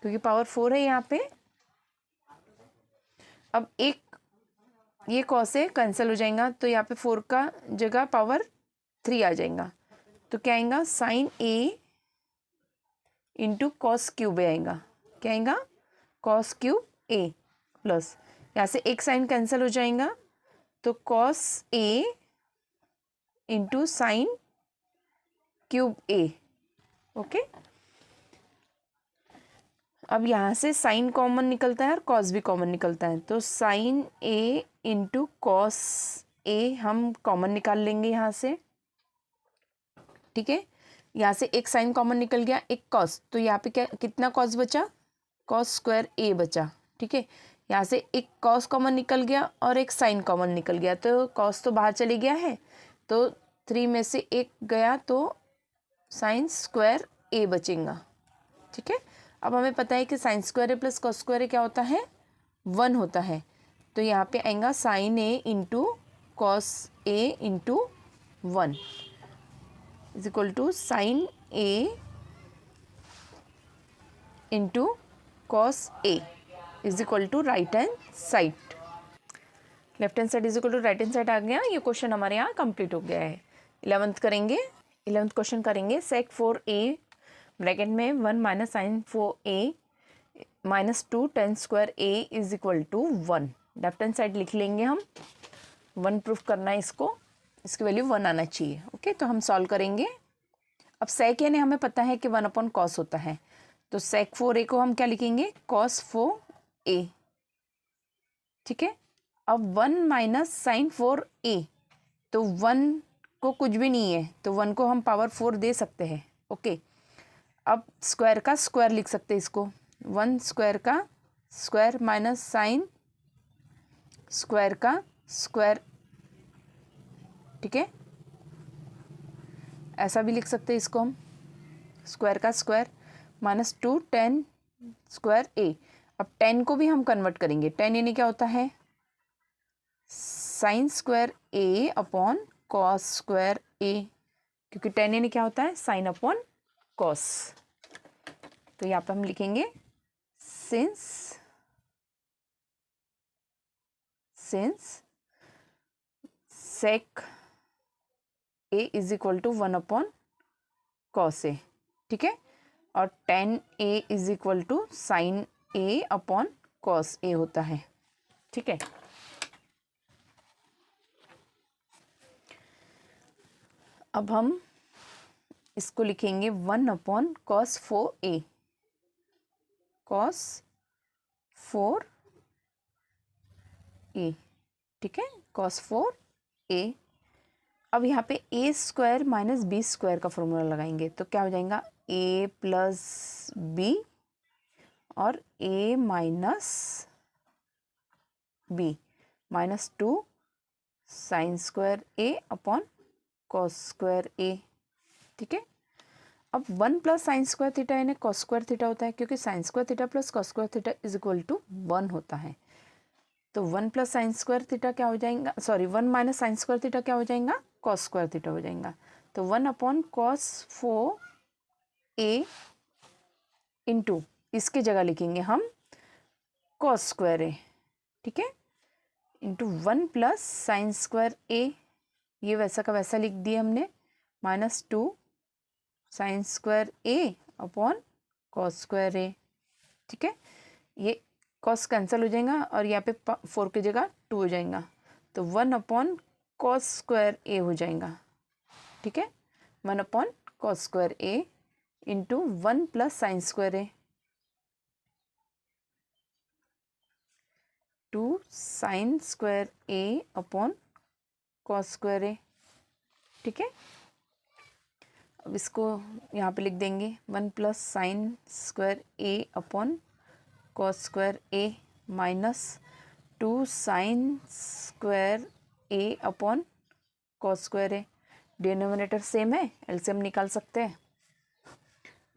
क्योंकि power 4 है यहाँ पे। अब एक ये कॉस से कैंसिल हो जाएगा, तो यहाँ पे 4 का जगह पावर 3 आ जाएगा, तो क्या आएगा sine a into cos cube ए आएगा। क्या आएगा कॉस क्यूब ए प्लस यहाँ से एक साइन कैंसिल हो जाएगा, तो cos A into sine cube A. Okay, अब यहाँ से साइन कॉमन निकलता है और कॉस भी कॉमन निकलता है, तो साइन ए इंटू कॉस ए हम कॉमन निकाल लेंगे यहाँ से। ठीक है, यहाँ से एक साइन कॉमन निकल गया, एक कॉस, तो यहाँ पे क्या कितना कॉस बचा, कॉस स्क्वायर ए बचा। ठीक है, यहाँ से एक कॉस कॉमन निकल गया और एक साइन कॉमन निकल गया, तो कॉस तो बाहर चले गया है, तो 3 में से एक गया, तो साइन स्क्वायर ए बचेगा। ठीक है, अब हमें पता है कि sine square a plus cos square ए क्या होता है, 1 होता है, तो यहाँ पे आएगा sine a into cos A into 1 is equal to sine a into cos a is equal to right hand side. Left hand side is equal to right hand side आ गया। ये क्वेश्चन हमारे यहाँ कंप्लीट हो गया है। 11th question करेंगे सेक 4a bracket में 1 minus sine 4a minus 2 tan square a is equal to 1। Left hand side लिख लेंगे हम, 1 प्रूफ करना है इसको, इसकी वैल्यू 1 आना चाहिए। ओके, तो हम सॉल्व करेंगे। अब सेक यानी हमें पता है कि 1 अपॉन कॉस होता है, तो सेक 4a को हम क्या लिखेंगे, कॉस 4a। ठीक है, अब 1 माइनस साइन 4a, तो 1 को कुछ भी नहीं है, तो 1 को हम पावर 4 दे सकते हैं। ओके, अब स्क्वायर का स्क्वायर लिख सकते हैं इसको, 1 स्क्वायर का स्क्वायर माइनस साइन स्क्वायर का स्क्वायर। ठीक है, ऐसा भी लिख सकते हैं इसको हम, स्क्वायर का स्क्वायर माइनस 2 टेन स्क्वायर ए। अब 10 को भी हम कन्वर्ट करेंगे, 10 यानी क्या होता है, साइन स्क्वायर ए अपॉन कॉस स्क्वायर ए, क्योंकि 10 यानी क्या होता है, साइन अपॉन कॉस। तो यहाँ पे हम लिखेंगे since sec a is equal to 1 upon cos a. ठीक है, और 10a is equal to sine a upon cos a होता है। ठीक है, अब हम इसको लिखेंगे 1 upon cos 4a, cos 4a। ठीक है, कॉस 4a। अब यहाँ पे a square minus B square का फॉर्मूला लगाएंगे, तो क्या हो जाएगा, a प्लस बी और a minus b minus 2 sine square a upon cos square a। ठीक है, अब 1 प्लस साइन स्क्वायर थीटा यानी कॉस स्क्वायर थीटा होता है, क्योंकि sine square theta plus cos square theta is equal to 1 होता है। तो 1 प्लस साइन स्क्वायर थीटा क्या हो जाएगा, 1 माइनस साइन स्क्वायर थीटा क्या हो जाएगा, कॉस स्क्वायर थीटा हो जाएगा। तो 1 अपॉन कॉस 4a इंटू इसकी जगह लिखेंगे हम कॉस स्क्वायर ए। ठीक है, इंटू 1 प्लस साइन स्क्वायर ए, ये वैसा का वैसा लिख दिया हमने, minus 2 sine square A upon cos square a. ठीक है, ये कॉस कैंसिल हो जाएगा और यहाँ पे 4 की जगह 2 हो जाएगा, तो 1 अपॉन कॉस स्क्वायर ए हो जाएगा। ठीक है, 1 upon cos square A into 1 plus sine square A, 2 sine square A upon cos square a. ठीक है, अब इसको यहाँ पे लिख देंगे 1 प्लस साइन स्क्वायर ए अपॉन कॉस स्क्वायर ए माइनस 2 साइन स्क्वायर ए अपॉन कॉस स्क्वायर ए। डिनोमिनेटर सेम है, एलसीएम निकाल सकते हैं।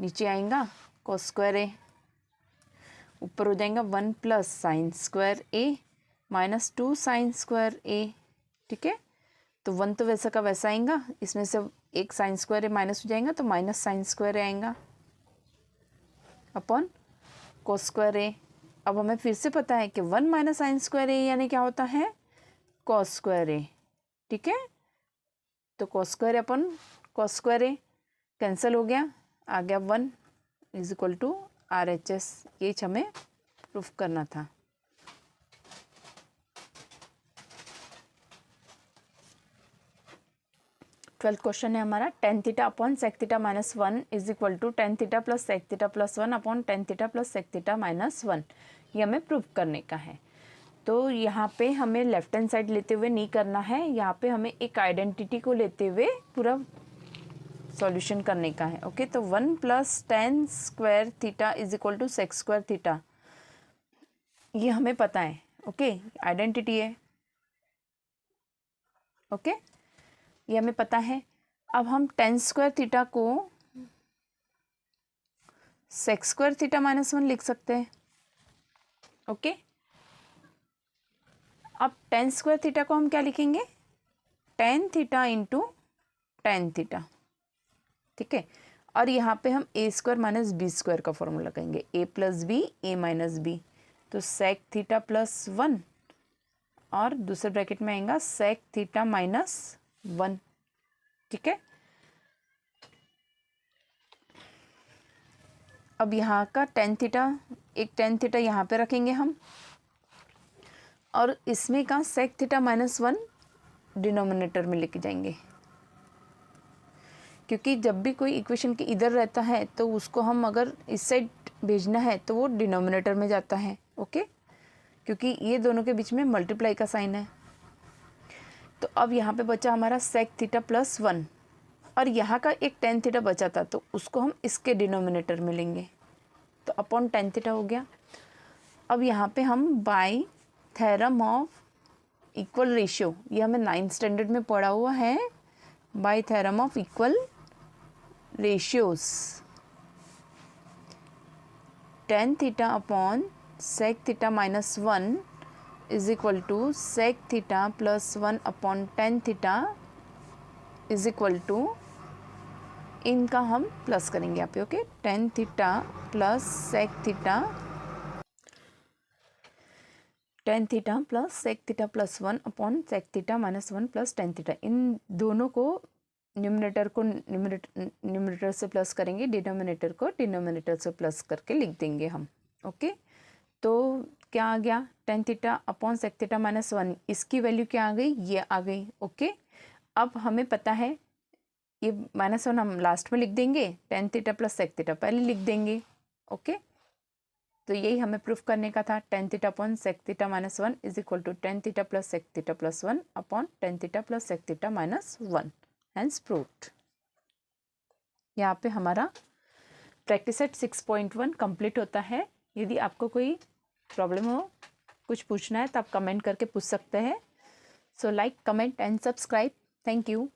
नीचे आएगा कॉस स्क्वायर ए, ऊपर हो जाएगा 1 plus sine square A minus 2 sine square a. ठीक है, तो 1 तो वैसा का वैसा आएगा, इसमें से एक साइन स्क्वायर ए माइनस हो जाएगा तो माइनस साइन स्क्वायर ए आएगा अपॉन कॉस स्क्वायर ए। अब हमें फिर से पता है कि 1 माइनस साइन स्क्वायर ए यानी क्या होता है, कॉस स्क्वायर ए। ठीक है, तो cos square upon cos square a cancel हो गया, आ गया 1 इज इक्वल टू RHS। ये हमें प्रूफ करना था। ट्वेल्थ क्वेश्चन है हमारा, tan theta upon sec theta minus 1 is equal to tan theta plus sec theta plus 1 upon tan theta plus sec theta minus 1। ये हमें प्रूफ करने का है। तो यहाँ पे हमें लेफ्ट हैंड साइड लेते हुए नहीं करना है, यहाँ पे हमें एक आइडेंटिटी को लेते हुए पूरा सॉल्यूशन करने का है। ओके, तो 1 plus tan square theta is equal to sec square theta, ये हमें पता है। ओके, आइडेंटिटी है। ओके, ये हमें पता है। अब हम टेन स्क्वायर थीटा को सेक स्क्वायर थीटा माइनस 1 लिख सकते हैं। ओके, अब टेन स्क्वायर थीटा को हम क्या लिखेंगे, tan theta into ten theta. ठीक है, और यहाँ पे हम a square minus B square का फॉर्मूला लगाएंगे, ए plus b a minus B. तो सेक थीटा प्लस 1 और दूसरे ब्रैकेट में आएगा सेक थीटा माइनस 1। ठीक है, अब यहाँ का टेन थीटा, एक टेन थीटा यहाँ पे रखेंगे हम, और इसमें का सेक थीटा माइनस 1 डिनोमिनेटर में लेके जाएंगे, क्योंकि जब भी कोई इक्वेशन के इधर रहता है तो उसको हम अगर इस साइड भेजना है तो वो डिनोमिनेटर में जाता है। ओके, क्योंकि ये दोनों के बीच में मल्टीप्लाई का साइन है। तो अब यहाँ पे बचा हमारा सेक थीटा प्लस 1, और यहाँ का एक टेन थीटा बचा था तो उसको हम इसके डिनोमिनेटर में लेंगे, तो अपॉन टेन थीटा हो गया। अब यहाँ पे हम by theorem of equal ratio, ये हमें 9th स्टैंडर्ड में पढ़ा हुआ है, by theorem of equal ratios, tan theta upon sec theta minus 1 is equal to sec theta plus 1 upon tan theta is equal to, इनका हम प्लस करेंगे यहाँ पे। Okay, tan theta plus sec theta, tan theta plus sec theta plus 1 upon sec theta minus 1 plus tan theta. इन दोनों को numerator से plus करेंगे, denominator को डिनोमिनेटर से प्लस करके लिख देंगे हम। ओके, तो क्या आ गया, tan theta upon sec theta minus 1, इसकी वैल्यू क्या आ गई, ये आ गई। ओके, अब हमें पता है ये माइनस 1 हम लास्ट में लिख देंगे, tan theta plus sec theta पहले लिख देंगे। ओके, तो यही हमें प्रूफ करने का था, tan theta upon sec theta minus 1 is equal to tan theta plus sec theta plus 1 upon tan theta plus sec theta minus 1, hence proved. यहाँ पे हमारा प्रैक्टिस सेट 6.1 कंप्लीट होता है। यदि आपको कोई प्रॉब्लम हो, कुछ पूछना है तो आप कमेंट करके पूछ सकते हैं। So like, comment and subscribe. Thank you.